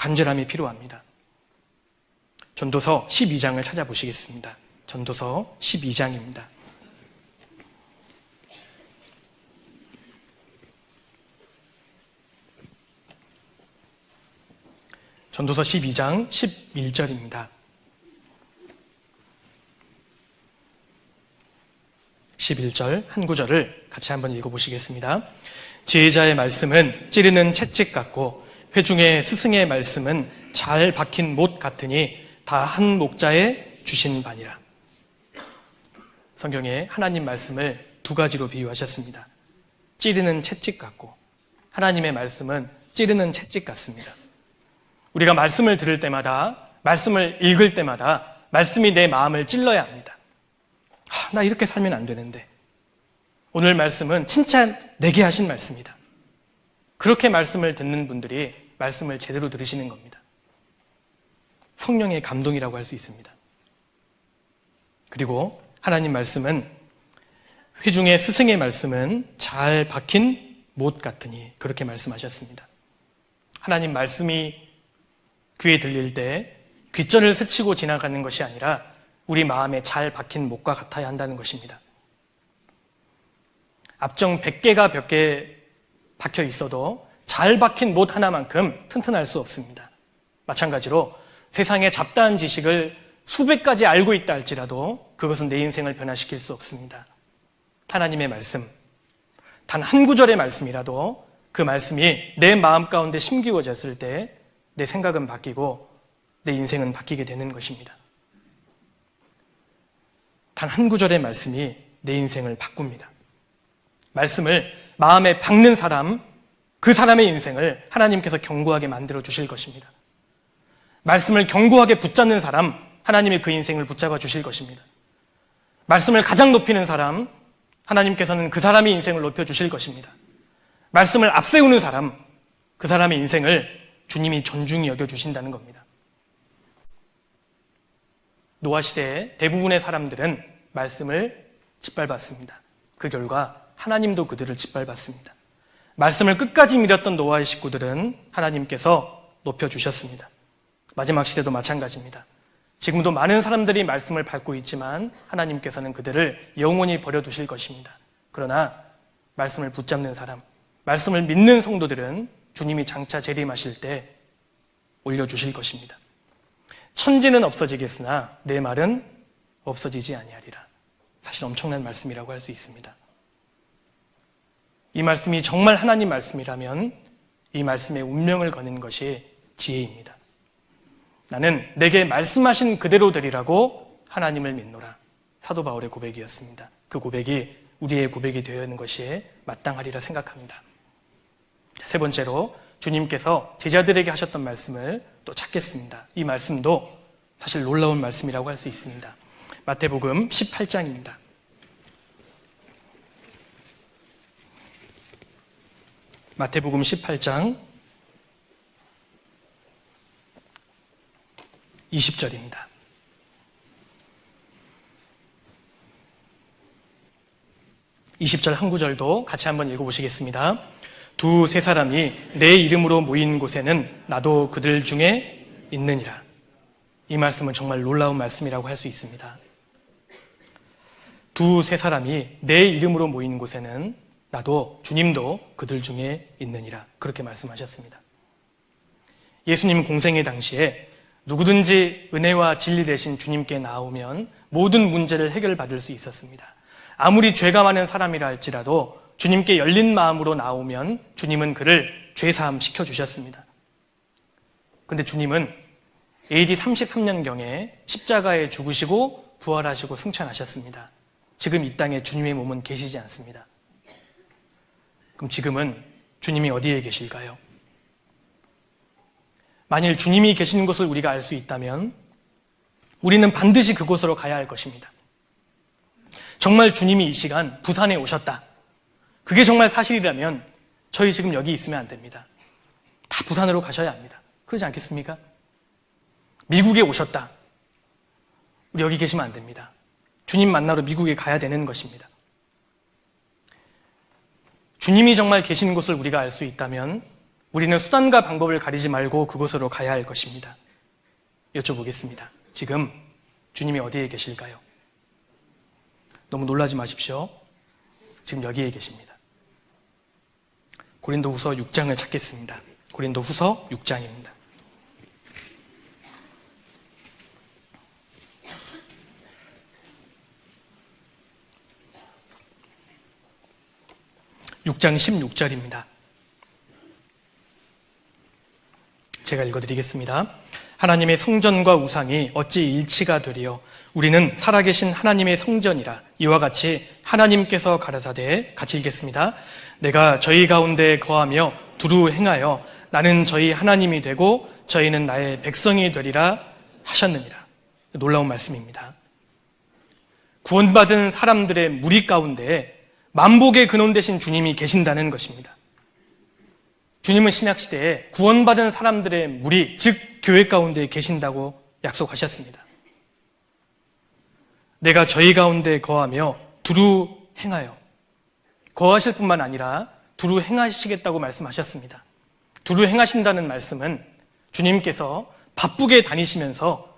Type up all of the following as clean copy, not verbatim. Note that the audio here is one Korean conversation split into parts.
간절함이 필요합니다. 전도서 12장을 찾아보시겠습니다. 전도서 12장입니다. 전도서 12장 11절입니다. 11절 한 구절을 같이 한번 읽어보시겠습니다. 지혜자의 말씀은 찌르는 채찍 같고 회중의 스승의 말씀은 잘 박힌 못 같으니 다 한 목자에 주신 바니라. 성경에 하나님 말씀을 두 가지로 비유하셨습니다. 찌르는 채찍 같고, 하나님의 말씀은 찌르는 채찍 같습니다. 우리가 말씀을 들을 때마다, 말씀을 읽을 때마다 말씀이 내 마음을 찔러야 합니다. 나 이렇게 살면 안 되는데. 오늘 말씀은 진짜 내게 하신 말씀이다. 그렇게 말씀을 듣는 분들이 말씀을 제대로 들으시는 겁니다. 성령의 감동이라고 할 수 있습니다. 그리고 하나님 말씀은, 회중의 스승의 말씀은 잘 박힌 못 같으니, 그렇게 말씀하셨습니다. 하나님 말씀이 귀에 들릴 때 귓전을 스치고 지나가는 것이 아니라 우리 마음에 잘 박힌 못과 같아야 한다는 것입니다. 앞정 100개가 몇 개 박혀 있어도 잘 박힌 못 하나만큼 튼튼할 수 없습니다. 마찬가지로 세상의 잡다한 지식을 수백 가지 알고 있다 할지라도 그것은 내 인생을 변화시킬 수 없습니다. 하나님의 말씀, 단 한 구절의 말씀이라도 그 말씀이 내 마음 가운데 심기워졌을 때 내 생각은 바뀌고 내 인생은 바뀌게 되는 것입니다. 단 한 구절의 말씀이 내 인생을 바꿉니다. 말씀을 마음에 박는 사람, 그 사람의 인생을 하나님께서 견고하게 만들어 주실 것입니다. 말씀을 견고하게 붙잡는 사람, 하나님이 그 인생을 붙잡아 주실 것입니다. 말씀을 가장 높이는 사람, 하나님께서는 그 사람의 인생을 높여 주실 것입니다. 말씀을 앞세우는 사람, 그 사람의 인생을 주님이 존중히 여겨주신다는 겁니다. 노아 시대의 대부분의 사람들은 말씀을 짓밟았습니다. 그 결과 하나님도 그들을 짓밟았습니다. 말씀을 끝까지 믿었던 노아의 식구들은 하나님께서 높여주셨습니다. 마지막 시대도 마찬가지입니다. 지금도 많은 사람들이 말씀을 밟고 있지만 하나님께서는 그들을 영원히 버려두실 것입니다. 그러나 말씀을 붙잡는 사람, 말씀을 믿는 성도들은 주님이 장차 재림하실 때 올려주실 것입니다. 천지는 없어지겠으나 내 말은 없어지지 아니하리라. 사실 엄청난 말씀이라고 할 수 있습니다. 이 말씀이 정말 하나님 말씀이라면 이 말씀의 운명을 거는 것이 지혜입니다. 나는 내게 말씀하신 그대로 되리라고 하나님을 믿노라. 사도 바울의 고백이었습니다. 그 고백이 우리의 고백이 되어야 하는 것이 마땅하리라 생각합니다. 세 번째로 주님께서 제자들에게 하셨던 말씀을 또 찾겠습니다. 이 말씀도 사실 놀라운 말씀이라고 할 수 있습니다. 마태복음 18장입니다. 마태복음 18장 20절입니다. (20절) 한 구절도 같이 한번 읽어보시겠습니다. 두세 사람이 내 이름으로 모인 곳에는 나도 그들 중에 있느니라. 이 말씀은 정말 놀라운 말씀이라고 할 수 있습니다. 두세 사람이 내 이름으로 모인 곳에는 나도, 주님도 그들 중에 있느니라. 그렇게 말씀하셨습니다. 예수님 공생의 당시에 누구든지 은혜와 진리 대신 주님께 나오면 모든 문제를 해결받을 수 있었습니다. 아무리 죄가 많은 사람이라 할지라도 주님께 열린 마음으로 나오면 주님은 그를 죄사함 시켜주셨습니다. 그런데 주님은 AD 33년경에 십자가에 죽으시고 부활하시고 승천하셨습니다. 지금 이 땅에 주님의 몸은 계시지 않습니다. 그럼 지금은 주님이 어디에 계실까요? 만일 주님이 계시는 곳을 우리가 알 수 있다면 우리는 반드시 그곳으로 가야 할 것입니다. 정말 주님이 이 시간 부산에 오셨다. 그게 정말 사실이라면 저희 지금 여기 있으면 안 됩니다. 다 부산으로 가셔야 합니다. 그러지 않겠습니까? 미국에 오셨다. 우리 여기 계시면 안 됩니다. 주님 만나러 미국에 가야 되는 것입니다. 주님이 정말 계시는 곳을 우리가 알 수 있다면 우리는 수단과 방법을 가리지 말고 그곳으로 가야 할 것입니다. 여쭤보겠습니다. 지금 주님이 어디에 계실까요? 너무 놀라지 마십시오. 지금 여기에 계십니다. 고린도후서 6장을 찾겠습니다. 고린도후서 6장입니다. (6장) 16절입니다. 제가 읽어드리겠습니다. 하나님의 성전과 우상이 어찌 일치가 되리요? 우리는 살아계신 하나님의 성전이라. 이와 같이 하나님께서 가라사대, 같이 읽겠습니다. 내가 저희 가운데 거하며 두루 행하여 나는 저희 하나님이 되고 저희는 나의 백성이 되리라 하셨느니라. 놀라운 말씀입니다. 구원받은 사람들의 무리 가운데 만복의 근원 되신 주님이 계신다는 것입니다. 주님은 신약시대에 구원받은 사람들의 무리, 즉 교회 가운데 계신다고 약속하셨습니다. 내가 저희 가운데 거하며 두루 행하여, 거하실 뿐만 아니라 두루 행하시겠다고 말씀하셨습니다. 두루 행하신다는 말씀은 주님께서 바쁘게 다니시면서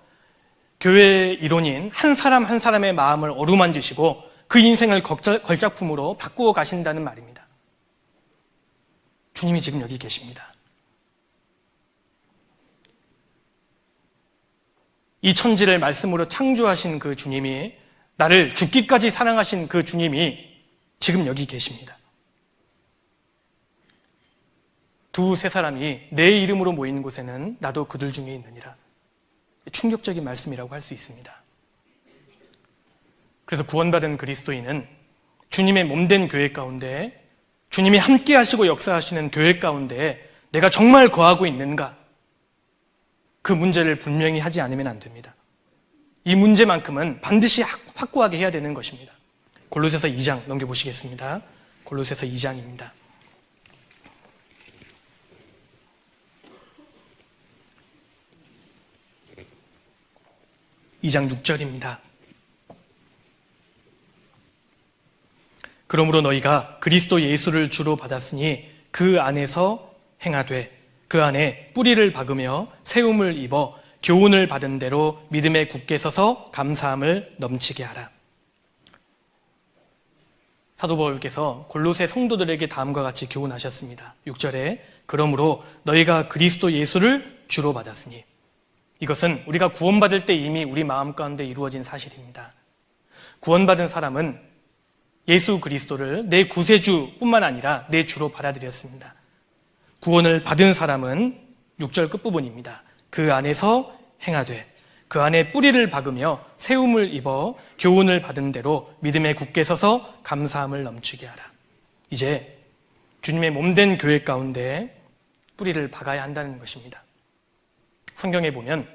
교회의 이론인 한 사람 한 사람의 마음을 어루만지시고 그 인생을 걸작품으로 바꾸어 가신다는 말입니다. 주님이 지금 여기 계십니다. 이 천지를 말씀으로 창조하신 그 주님이, 나를 죽기까지 사랑하신 그 주님이 지금 여기 계십니다. 두세 사람이 내 이름으로 모인 곳에는 나도 그들 중에 있느니라. 충격적인 말씀이라고 할 수 있습니다. 그래서 구원받은 그리스도인은 주님의 몸된 교회 가운데, 주님이 함께 하시고 역사하시는 교회 가운데 내가 정말 거하고 있는가? 그 문제를 분명히 하지 않으면 안 됩니다. 이 문제만큼은 반드시 확고하게 해야 되는 것입니다. 골로새서 2장 넘겨보시겠습니다. 골로새서 2장입니다. 2장 6절입니다. 그러므로 너희가 그리스도 예수를 주로 받았으니 그 안에서 행하되 그 안에 뿌리를 박으며 세움을 입어 교훈을 받은 대로 믿음에 굳게 서서 감사함을 넘치게 하라. 사도 바울께서 골로새 성도들에게 다음과 같이 교훈하셨습니다. 6절에 그러므로 너희가 그리스도 예수를 주로 받았으니, 이것은 우리가 구원받을 때 이미 우리 마음 가운데 이루어진 사실입니다. 구원받은 사람은 예수 그리스도를 내 구세주뿐만 아니라 내 주로 받아들였습니다. 구원을 받은 사람은 6절 끝부분입니다. 그 안에서 행하되 그 안에 뿌리를 박으며 세움을 입어 교훈을 받은 대로 믿음에 굳게 서서 감사함을 넘치게 하라. 이제 주님의 몸된 교회 가운데 뿌리를 박아야 한다는 것입니다. 성경에 보면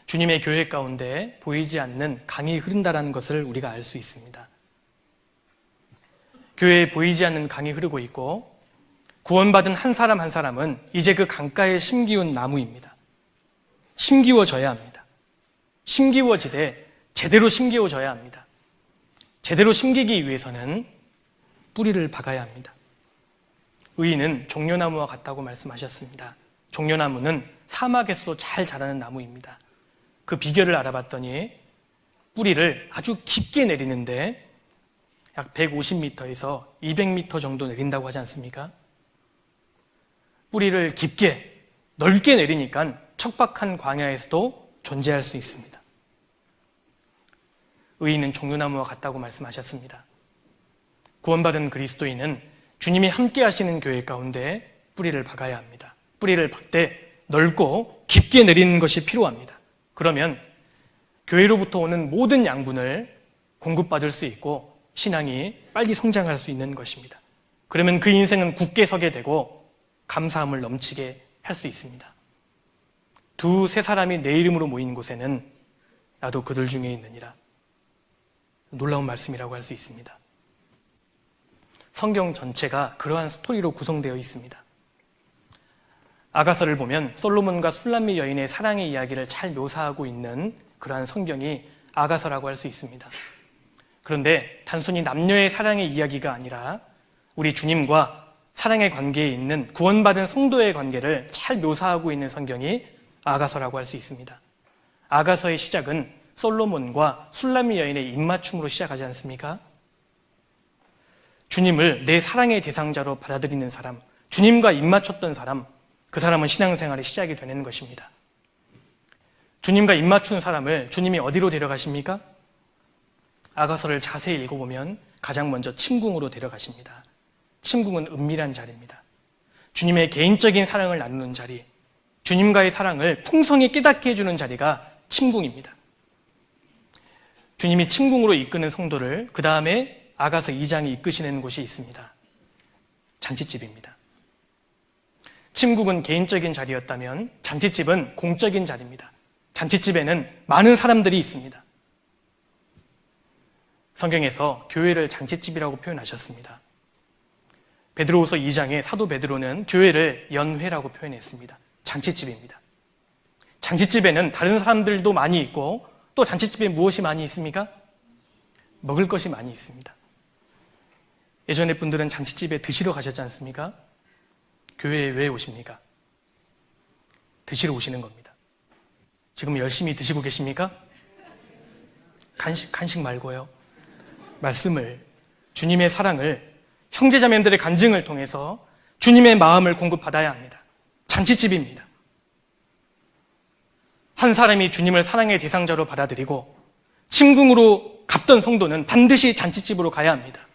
주님의 교회 가운데 보이지 않는 강이 흐른다는 것을 우리가 알 수 있습니다. 교회에 보이지 않는 강이 흐르고 있고 구원받은 한 사람 한 사람은 이제 그 강가에 심기운 나무입니다. 심기워져야 합니다. 심기워지되 제대로 심기워져야 합니다. 제대로 심기기 위해서는 뿌리를 박아야 합니다. 의인은 종려나무와 같다고 말씀하셨습니다. 종려나무는 사막에서도 잘 자라는 나무입니다. 그 비결을 알아봤더니 뿌리를 아주 깊게 내리는데 약 150m에서 200m 정도 내린다고 하지 않습니까? 뿌리를 깊게, 넓게 내리니까 척박한 광야에서도 존재할 수 있습니다. 의인은 종려나무와 같다고 말씀하셨습니다. 구원받은 그리스도인은 주님이 함께 하시는 교회 가운데 뿌리를 박아야 합니다. 뿌리를 박되 넓고 깊게 내리는 것이 필요합니다. 그러면 교회로부터 오는 모든 양분을 공급받을 수 있고 신앙이 빨리 성장할 수 있는 것입니다. 그러면 그 인생은 굳게 서게 되고 감사함을 넘치게 할 수 있습니다. 두세 사람이 내 이름으로 모인 곳에는 나도 그들 중에 있느니라. 놀라운 말씀이라고 할 수 있습니다. 성경 전체가 그러한 스토리로 구성되어 있습니다. 아가서를 보면 솔로몬과 술람미 여인의 사랑의 이야기를 잘 묘사하고 있는 그러한 성경이 아가서라고 할 수 있습니다. 그런데 단순히 남녀의 사랑의 이야기가 아니라 우리 주님과 사랑의 관계에 있는 구원받은 성도의 관계를 잘 묘사하고 있는 성경이 아가서라고 할 수 있습니다. 아가서의 시작은 솔로몬과 술람미 여인의 입맞춤으로 시작하지 않습니까? 주님을 내 사랑의 대상자로 받아들이는 사람, 주님과 입맞췄던 사람, 그 사람은 신앙생활의 시작이 되는 것입니다. 주님과 입맞춘 사람을 주님이 어디로 데려가십니까? 아가서를 자세히 읽어보면 가장 먼저 침궁으로 데려가십니다. 침궁은 은밀한 자리입니다. 주님의 개인적인 사랑을 나누는 자리, 주님과의 사랑을 풍성히 깨닫게 해주는 자리가 침궁입니다. 주님이 침궁으로 이끄는 성도를 그 다음에 아가서 2장이 이끄시는 곳이 있습니다. 잔치집입니다. 침궁은 개인적인 자리였다면 잔치집은 공적인 자리입니다. 잔치집에는 많은 사람들이 있습니다. 성경에서 교회를 잔치집이라고 표현하셨습니다. 베드로후서 2장에 사도 베드로는 교회를 연회라고 표현했습니다. 잔치집입니다. 잔치집에는 다른 사람들도 많이 있고 또 잔치집에 무엇이 많이 있습니까? 먹을 것이 많이 있습니다. 예전에 분들은 잔치집에 드시러 가셨지 않습니까? 교회에 왜 오십니까? 드시러 오시는 겁니다. 지금 열심히 드시고 계십니까? 간식 말고요. 말씀을, 주님의 사랑을, 형제자매들의 간증을 통해서 주님의 마음을 공급받아야 합니다. 잔치집입니다. 한 사람이 주님을 사랑의 대상자로 받아들이고 침궁으로 갔던 성도는 반드시 잔치집으로 가야 합니다.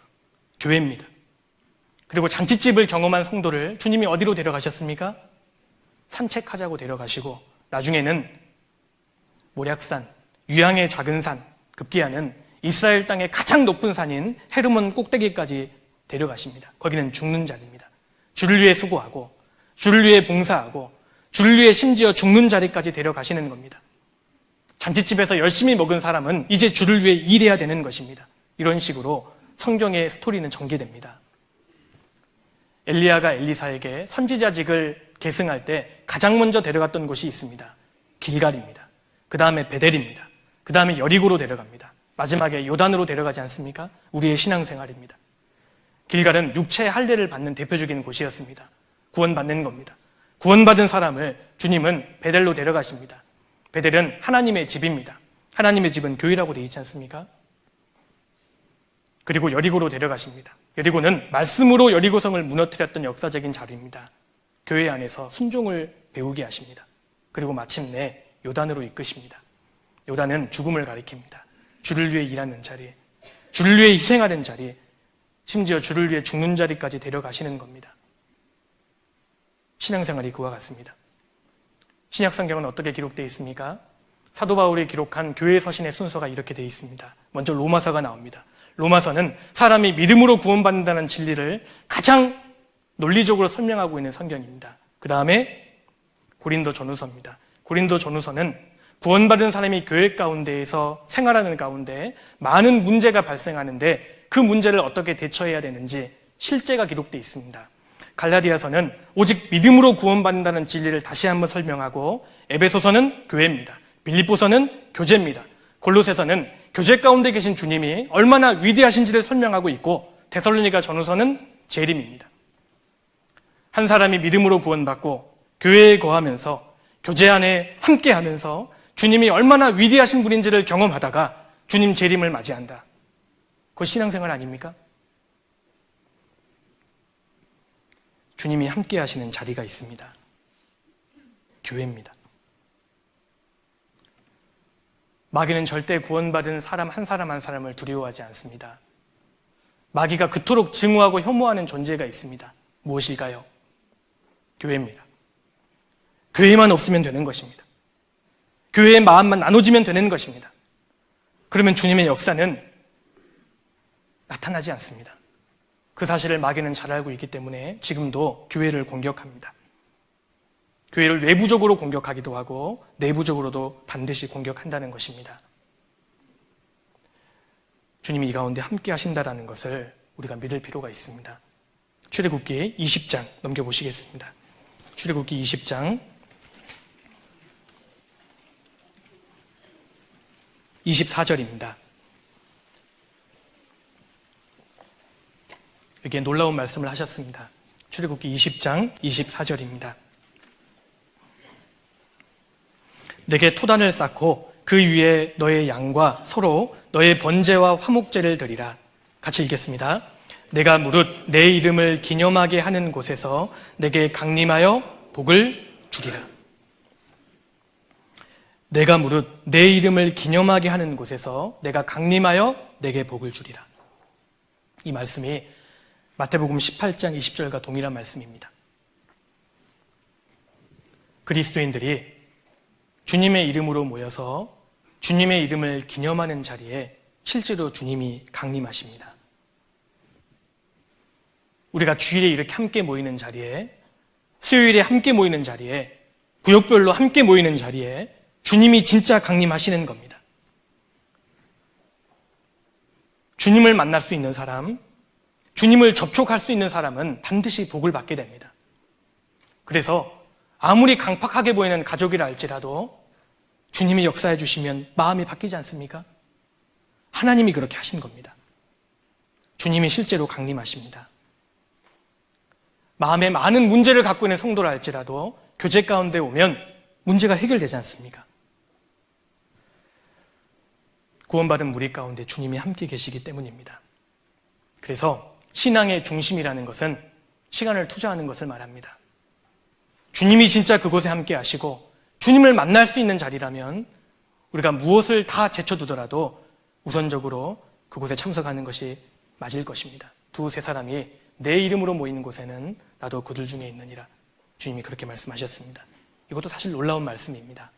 교회입니다. 그리고 잔치집을 경험한 성도를 주님이 어디로 데려가셨습니까? 산책하자고 데려가시고 나중에는 모략산, 유양의 작은 산, 급기야는 이스라엘 땅의 가장 높은 산인 헤르몬 꼭대기까지 데려가십니다. 거기는 죽는 자리입니다. 주를 위해 수고하고 주를 위해 봉사하고 주를 위해 심지어 죽는 자리까지 데려가시는 겁니다. 잔치집에서 열심히 먹은 사람은 이제 주를 위해 일해야 되는 것입니다. 이런 식으로 성경의 스토리는 전개됩니다. 엘리야가 엘리사에게 선지자직을 계승할 때 가장 먼저 데려갔던 곳이 있습니다. 길갈입니다. 그 다음에 베델입니다. 그 다음에 여리고로 데려갑니다. 마지막에 요단으로 데려가지 않습니까? 우리의 신앙생활입니다. 길갈은 육체의 할례를 받는 대표적인 곳이었습니다. 구원받는 겁니다. 구원받은 사람을 주님은 베델로 데려가십니다. 베델은 하나님의 집입니다. 하나님의 집은 교회라고 되어 있지 않습니까? 그리고 여리고로 데려가십니다. 여리고는 말씀으로 여리고성을 무너뜨렸던 역사적인 자리입니다. 교회 안에서 순종을 배우게 하십니다. 그리고 마침내 요단으로 이끄십니다. 요단은 죽음을 가리킵니다. 주를 위해 일하는 자리, 주를 위해 희생하는 자리, 심지어 주를 위해 죽는 자리까지 데려가시는 겁니다. 신앙생활이 그와 같습니다. 신약성경은 어떻게 기록되어 있습니까? 사도 바울이 기록한 교회 서신의 순서가 이렇게 되어 있습니다. 먼저 로마서가 나옵니다. 로마서는 사람이 믿음으로 구원받는다는 진리를 가장 논리적으로 설명하고 있는 성경입니다. 그 다음에 고린도 전후서입니다. 고린도 전후서는 구원받은 사람이 교회 가운데에서 생활하는 가운데 많은 문제가 발생하는데 그 문제를 어떻게 대처해야 되는지 실제가 기록되어 있습니다. 갈라디아서는 오직 믿음으로 구원받는다는 진리를 다시 한번 설명하고, 에베소서는 교회입니다. 빌립보서는 교제입니다. 골로새서는 교제 가운데 계신 주님이 얼마나 위대하신지를 설명하고 있고, 데살로니가 전후서는 재림입니다. 한 사람이 믿음으로 구원받고 교회에 거하면서 교제 안에 함께하면서 주님이 얼마나 위대하신 분인지를 경험하다가 주님 재림을 맞이한다. 그거 신앙생활 아닙니까? 주님이 함께 하시는 자리가 있습니다. 교회입니다. 마귀는 절대 구원받은 사람 한 사람을 두려워하지 않습니다. 마귀가 그토록 증오하고 혐오하는 존재가 있습니다. 무엇일까요? 교회입니다. 교회만 없으면 되는 것입니다. 교회의 마음만 나눠지면 되는 것입니다. 그러면 주님의 역사는 나타나지 않습니다. 그 사실을 마귀는 잘 알고 있기 때문에 지금도 교회를 공격합니다. 교회를 외부적으로 공격하기도 하고 내부적으로도 반드시 공격한다는 것입니다. 주님이 이 가운데 함께 하신다는 것을 우리가 믿을 필요가 있습니다. 출애굽기 20장 넘겨보시겠습니다. 출애굽기 20장 24절입니다. 여기에 놀라운 말씀을 하셨습니다. 출애굽기 20장 24절입니다. 내게 토단을 쌓고 그 위에 너의 양과 서로 너의 번제와 화목제를 드리라. 같이 읽겠습니다. 내가 무릇 내 이름을 기념하게 하는 곳에서 내게 강림하여 복을 주리라. 내가 무릇 내 이름을 기념하게 하는 곳에서 내가 강림하여 내게 복을 주리라. 이 말씀이 마태복음 18장 20절과 동일한 말씀입니다. 그리스도인들이 주님의 이름으로 모여서 주님의 이름을 기념하는 자리에 실제로 주님이 강림하십니다. 우리가 주일에 이렇게 함께 모이는 자리에, 수요일에 함께 모이는 자리에, 구역별로 함께 모이는 자리에 주님이 진짜 강림하시는 겁니다. 주님을 만날 수 있는 사람, 주님을 접촉할 수 있는 사람은 반드시 복을 받게 됩니다. 그래서 아무리 강팍하게 보이는 가족이라 할지라도 주님이 역사해 주시면 마음이 바뀌지 않습니까? 하나님이 그렇게 하신 겁니다. 주님이 실제로 강림하십니다. 마음에 많은 문제를 갖고 있는 성도라 할지라도 교제 가운데 오면 문제가 해결되지 않습니까? 구원받은 무리 가운데 주님이 함께 계시기 때문입니다. 그래서 신앙의 중심이라는 것은 시간을 투자하는 것을 말합니다. 주님이 진짜 그곳에 함께 하시고 주님을 만날 수 있는 자리라면 우리가 무엇을 다 제쳐두더라도 우선적으로 그곳에 참석하는 것이 맞을 것입니다. 두세 사람이 내 이름으로 모이는 곳에는 나도 그들 중에 있느니라. 주님이 그렇게 말씀하셨습니다. 이것도 사실 놀라운 말씀입니다.